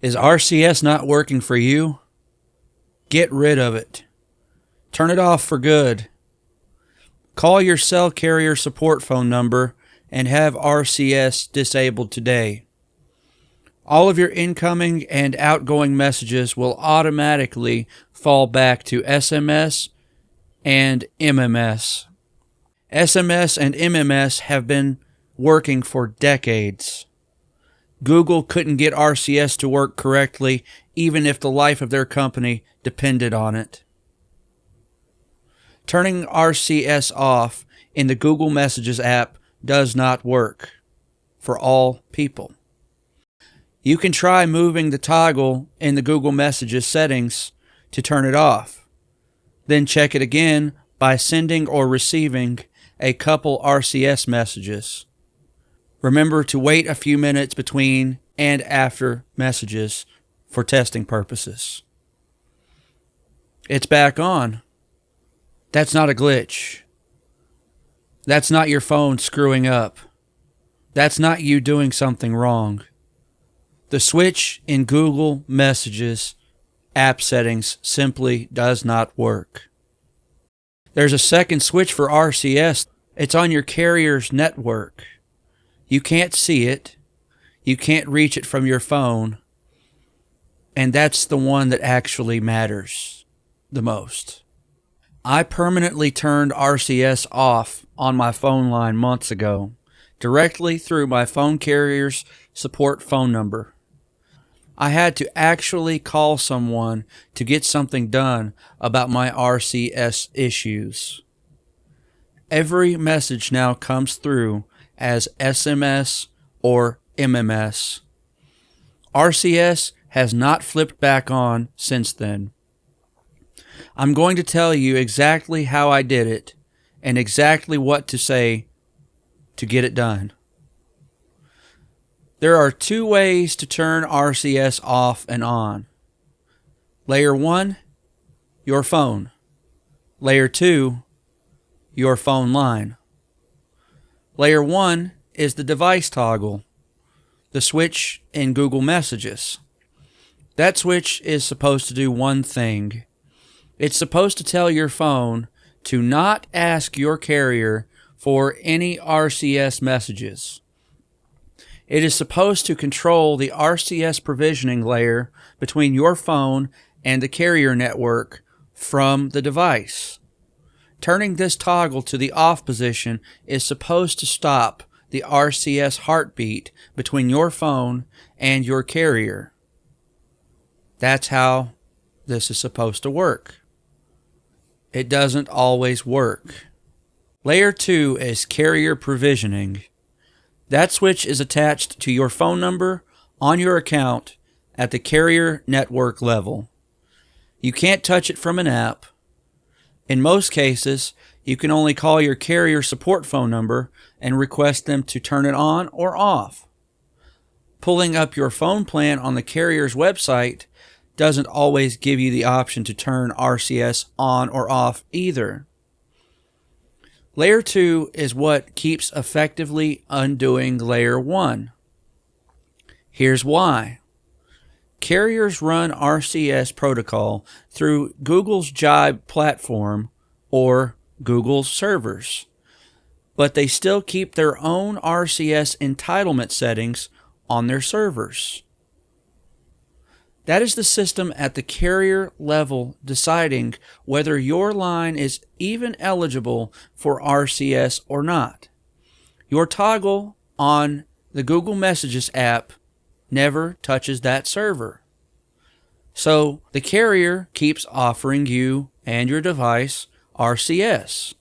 Is RCS not working for you? Get rid of it. Turn it off for good. Call your cell carrier support phone number and have RCS disabled today. All of your incoming and outgoing messages will automatically fall back to SMS and MMS. SMS and MMS have been working for decades. Google couldn't get RCS to work correctly even if the life of their company depended on it. Turning RCS off in the Google Messages app does not work for all people. You can try moving the toggle in the Google Messages settings to turn it off. Then check it again by sending or receiving a couple RCS messages. Remember to wait a few minutes between and after messages for testing purposes. It's back on. That's not a glitch. That's not your phone screwing up. That's not you doing something wrong. The switch in Google Messages app settings simply does not work. There's a second switch for RCS. It's on your carrier's network. You can't see it. You can't reach it from your phone. And that's the one that actually matters the most. I permanently turned RCS off on my phone line months ago, directly through my phone carrier's support phone number. I had to actually call someone to get something done about my RCS issues. Every message now comes through as SMS or MMS. RCS has not flipped back on since then. I'm going to tell you exactly how I did it and exactly what to say to get it done. There are two ways to turn RCS off and on. Layer 1, your phone. Layer 2, your phone line. Layer 1 is the device toggle, the switch in Google Messages. That switch is supposed to do one thing. It's supposed to tell your phone to not ask your carrier for any RCS messages. It is supposed to control the RCS provisioning layer between your phone and the carrier network from the device. Turning this toggle to the off position is supposed to stop the RCS heartbeat between your phone and your carrier. That's how this is supposed to work. It doesn't always work. Layer 2 is carrier provisioning. That switch is attached to your phone number on your account at the carrier network level. You can't touch it from an app. In most cases, you can only call your carrier support phone number and request them to turn it on or off. Pulling up your phone plan on the carrier's website doesn't always give you the option to turn RCS on or off either. Layer 2 is what keeps effectively undoing Layer 1. Here's why. Carriers run RCS protocol through Google's Jibe platform or Google servers, but they still keep their own RCS entitlement settings on their servers. That is the system at the carrier level deciding whether your line is even eligible for RCS or not. Your toggle on the Google Messages app never touches that server. So the carrier keeps offering you and your device RCS,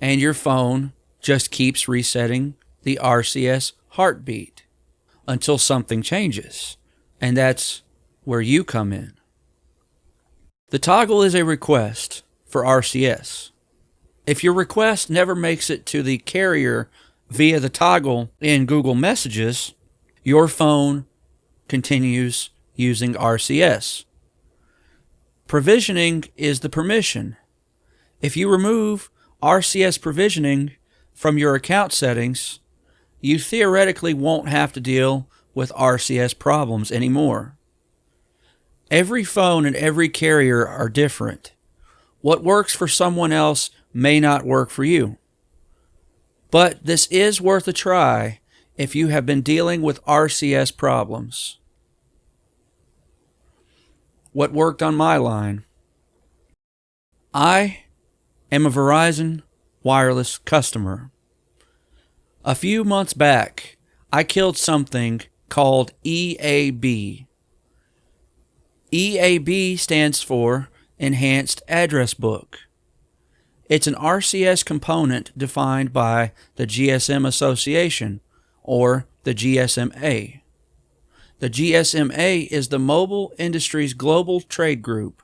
and your phone just keeps resetting the RCS heartbeat until something changes, and that's where you come in. The toggle is a request for RCS. If your request never makes it to the carrier via the toggle in Google Messages, your phone continues using RCS. Provisioning is the permission. If you remove RCS provisioning from your account settings, you theoretically won't have to deal with RCS problems anymore. Every phone and every carrier are different. What works for someone else may not work for you. But this is worth a try if you have been dealing with RCS problems. What worked on my line? I am a Verizon wireless customer. A few months back, I killed something called EAB. EAB stands for Enhanced Address Book. It's an RCS component defined by the GSM Association, or the GSMA. The GSMA is the mobile industry's global trade group.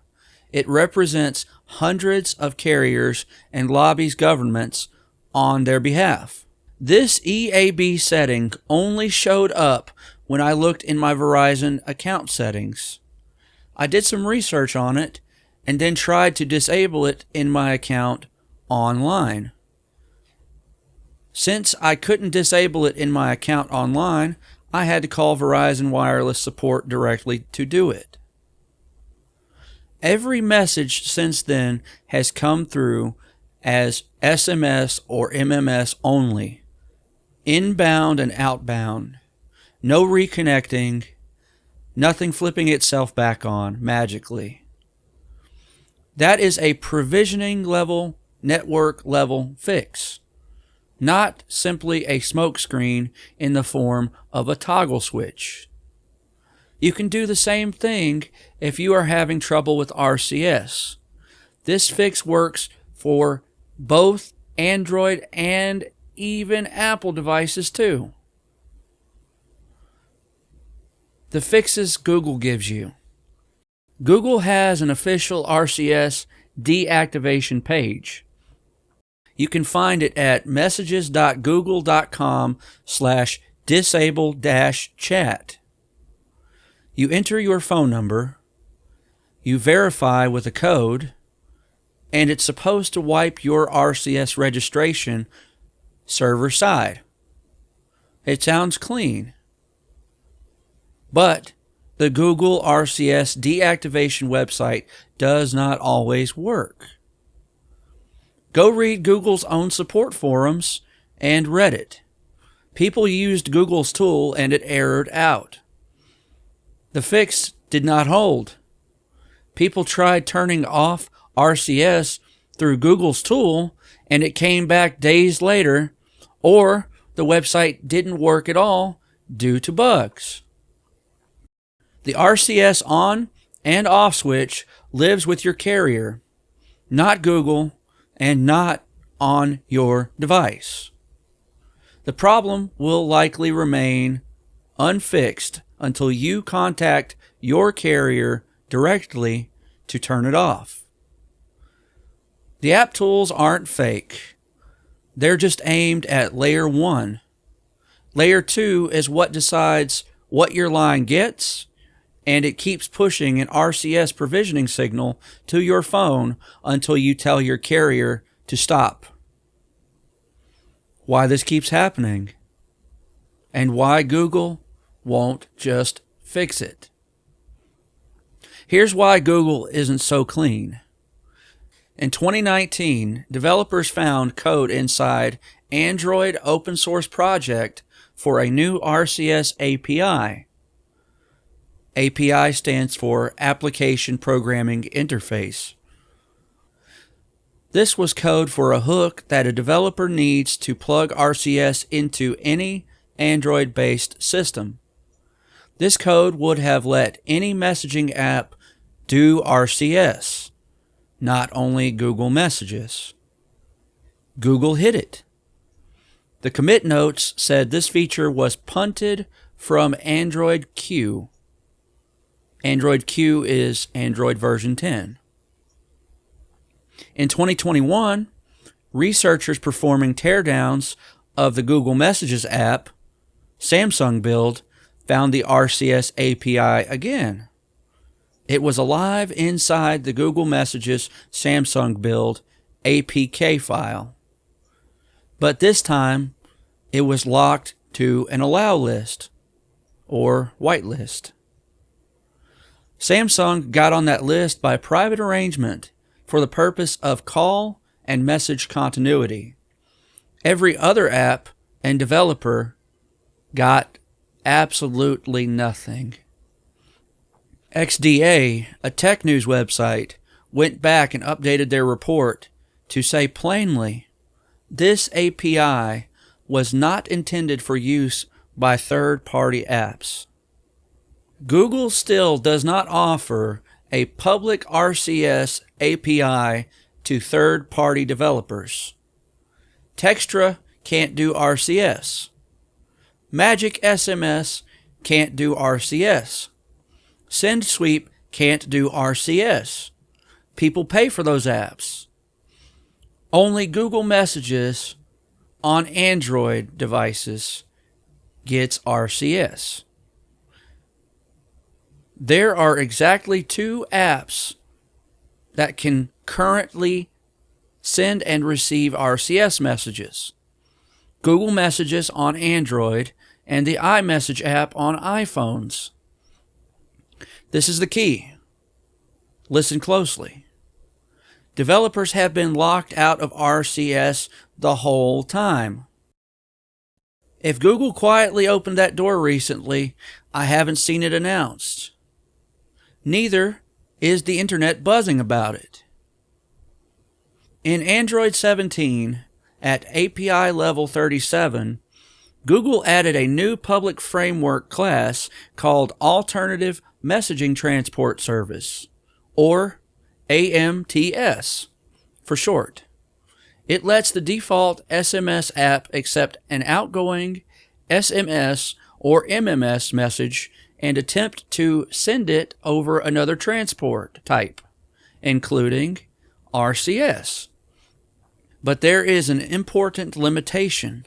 It represents hundreds of carriers and lobbies governments on their behalf. This EAB setting only showed up when I looked in my Verizon account settings. I did some research on it and then tried to disable it in my account online. Since I couldn't disable it in my account online, I had to call Verizon Wireless support directly to do it. Every message since then has come through as SMS or MMS only, inbound and outbound, no reconnecting, nothing flipping itself back on magically. That is a provisioning level, network level fix, not simply a smokescreen in the form of a toggle switch. You can do the same thing if you are having trouble with RCS. This fix works for both Android and even Apple devices too. The fixes Google gives you. Google has an official RCS deactivation page. You can find it at messages.google.com/disable-chat. You enter your phone number, you verify with a code, and it's supposed to wipe your RCS registration server side. It sounds clean. But the Google RCS deactivation website does not always work. Go read Google's own support forums and Reddit. People used Google's tool and it errored out. The fix did not hold. People tried turning off RCS through Google's tool and it came back days later, or the website didn't work at all due to bugs. The RCS on and off switch lives with your carrier, not Google, and not on your device. The problem will likely remain unfixed until you contact your carrier directly to turn it off. The app tools aren't fake. They're just aimed at layer 1. Layer 2 is what decides what your line gets, and it keeps pushing an RCS provisioning signal to your phone until you tell your carrier to stop. Why this keeps happening, and why Google won't just fix it. Here's why Google isn't so clean. In 2019, developers found code inside Android open source project for a new RCS API. API stands for Application Programming Interface. This was code for a hook that a developer needs to plug RCS into any Android-based system. This code would have let any messaging app do RCS, not only Google Messages. Google hid it. The commit notes said this feature was punted from Android Q. Android Q is Android version 10. In 2021, researchers performing teardowns of the Google Messages app, Samsung build, found the RCS API again. It was alive inside the Google Messages Samsung build APK file. But this time, it was locked to an allow list, or whitelist. Samsung got on that list by private arrangement for the purpose of call and message continuity. Every other app and developer got absolutely nothing. XDA, a tech news website, went back and updated their report to say plainly, this API was not intended for use by third-party apps. Google still does not offer a public RCS API to third-party developers. Textra can't do RCS. Magic SMS can't do RCS. SendSweep can't do RCS. People pay for those apps. Only Google Messages on Android devices gets RCS. There are exactly 2 apps that can currently send and receive RCS messages. Google Messages on Android and the iMessage app on iPhones. This is the key. Listen closely. Developers have been locked out of RCS the whole time. If Google quietly opened that door recently, I haven't seen it announced. Neither is the internet buzzing about it. In Android 17, at API level 37, Google added a new public framework class called Alternative Messaging Transport Service, or AMTS for short. It lets the default SMS app accept an outgoing SMS or MMS message and attempt to send it over another transport type, including RCS. But there is an important limitation.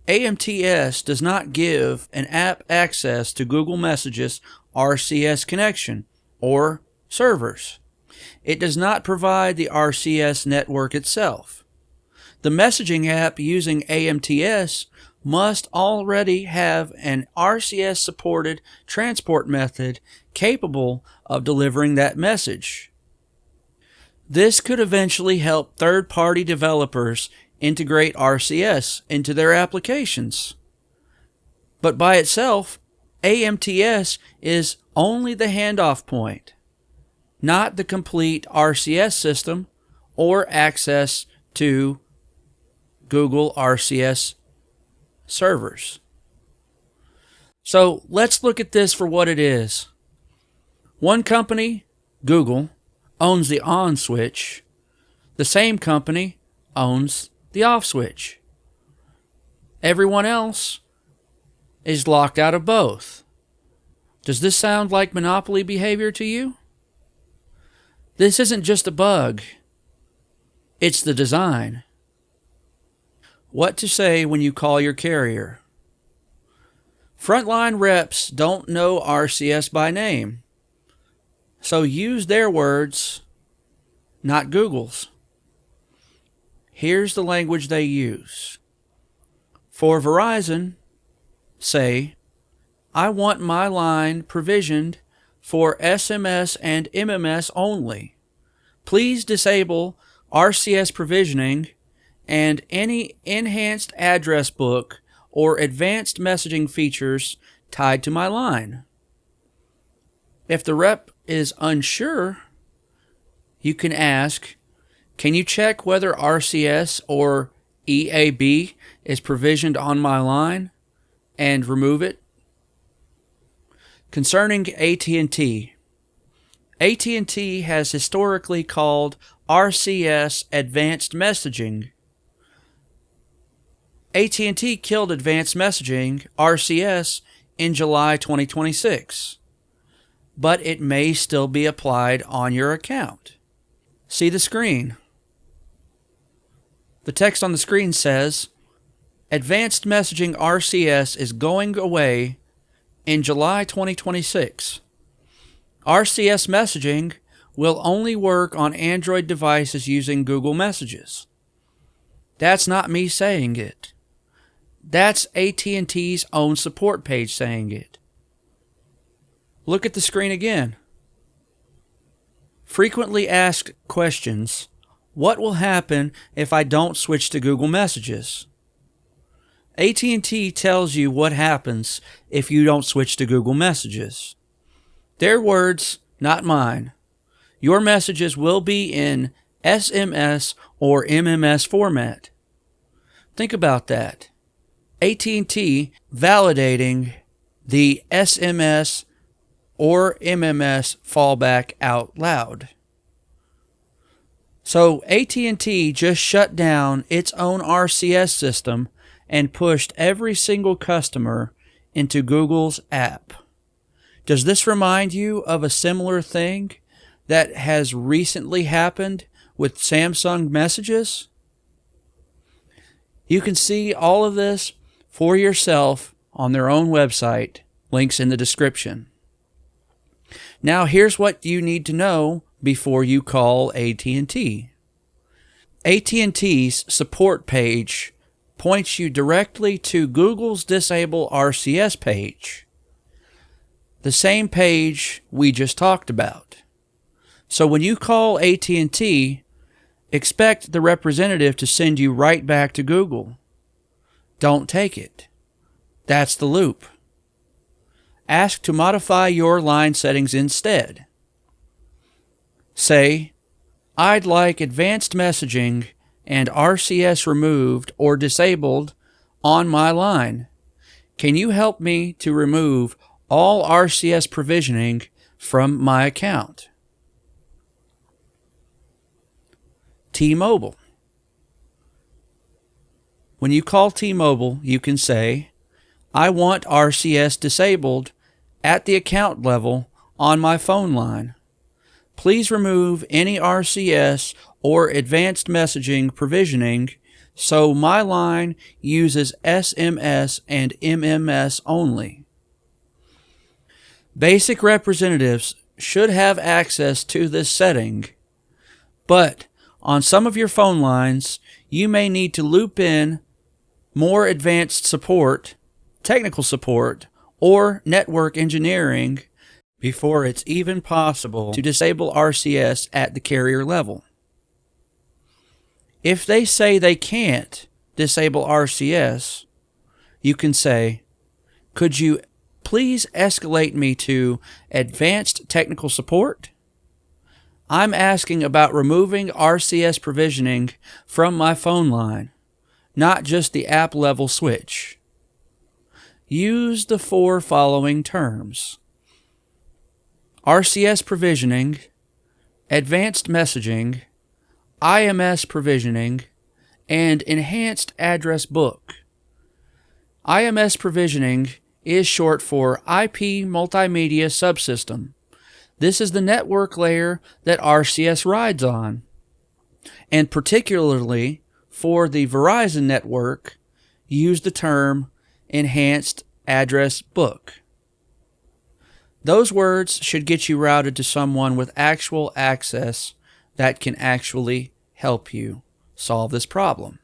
AMTS does not give an app access to Google Messages RCS connection or servers. It does not provide the RCS network itself. The messaging app using AMTS must already have an RCS-supported transport method capable of delivering that message. This could eventually help third-party developers integrate RCS into their applications. But by itself, AMTS is only the handoff point, not the complete RCS system or access to Google RCS servers. So let's look at this for what it is. One company, Google, owns the on switch. The same company owns the off switch. Everyone else is locked out of both. Does this sound like monopoly behavior to you? This isn't just a bug. It's the design. What to say when you call your carrier? Frontline reps don't know RCS by name, so use their words, not Google's. Here's the language they use. For Verizon, say, I want my line provisioned for SMS and MMS only. Please disable RCS provisioning and any enhanced address book or advanced messaging features tied to my line. If the rep is unsure, you can ask, can you check whether RCS or EAB is provisioned on my line and remove it? Concerning AT&T, AT&T has historically called RCS advanced messaging. AT&T killed advanced messaging, RCS, in July 2026, but it may still be applied on your account. See the screen. The text on the screen says, Advanced Messaging RCS is going away in July 2026. RCS messaging will only work on Android devices using Google Messages. That's not me saying it. That's AT&T's own support page saying it. Look at the screen again. Frequently asked questions. What will happen if I don't switch to Google Messages? AT&T tells you what happens if you don't switch to Google Messages. Their words, not mine. Your messages will be in SMS or MMS format. Think about that. AT&T validating the SMS or MMS fallback out loud. So AT&T just shut down its own RCS system and pushed every single customer into Google's app. Does this remind you of a similar thing that has recently happened with Samsung Messages? You can see all of this for yourself on their own website, links in the description. Now here's what you need to know before you call AT&T. AT&T's support page points you directly to Google's Disable RCS page, the same page we just talked about. So when you call AT&T, expect the representative to send you right back to Google. Don't take it. That's the loop. Ask to modify your line settings instead. Say, I'd like advanced messaging and RCS removed or disabled on my line. Can you help me to remove all RCS provisioning from my account? T-Mobile. When you call T-Mobile, you can say, I want RCS disabled at the account level on my phone line. Please remove any RCS or advanced messaging provisioning so my line uses SMS and MMS only. Basic representatives should have access to this setting, but on some of your phone lines, you may need to loop in more advanced support, technical support, or network engineering before it's even possible to disable RCS at the carrier level. If they say they can't disable RCS, you can say, could you please escalate me to advanced technical support? I'm asking about removing RCS provisioning from my phone line, not just the app level switch. Use the 4 following terms: RCS provisioning, advanced messaging, IMS provisioning, and enhanced address book. IMS provisioning is short for IP Multimedia Subsystem. This is the network layer that RCS rides on, and particularly for the Verizon network, use the term enhanced address book. Those words should get you routed to someone with actual access that can actually help you solve this problem.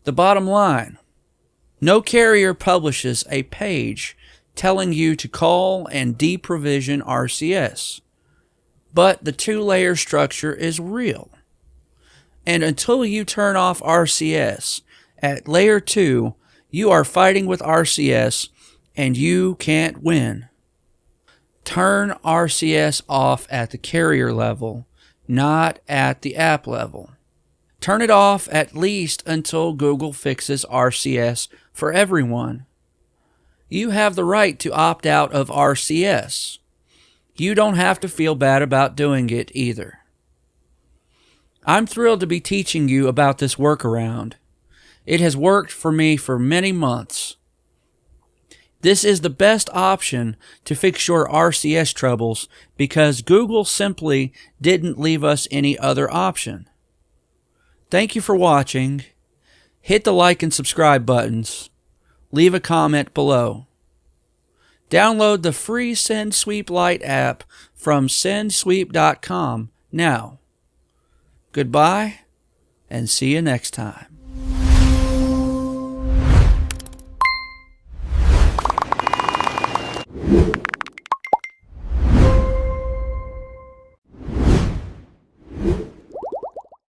The bottom line: no carrier publishes a page telling you to call and deprovision RCS, but the two-layer structure is real. And until you turn off RCS at layer 2, you are fighting with RCS and you can't win. Turn RCS off at the carrier level, not at the app level. Turn it off at least until Google fixes RCS for everyone. You have the right to opt out of RCS. You don't have to feel bad about doing it either. I'm thrilled to be teaching you about this workaround. It has worked for me for many months. This is the best option to fix your RCS troubles because Google simply didn't leave us any other option. Thank you for watching. Hit the like and subscribe buttons. Leave a comment below. Download the free SendSweep Lite app from sendsweep.com now. Goodbye, and see you next time.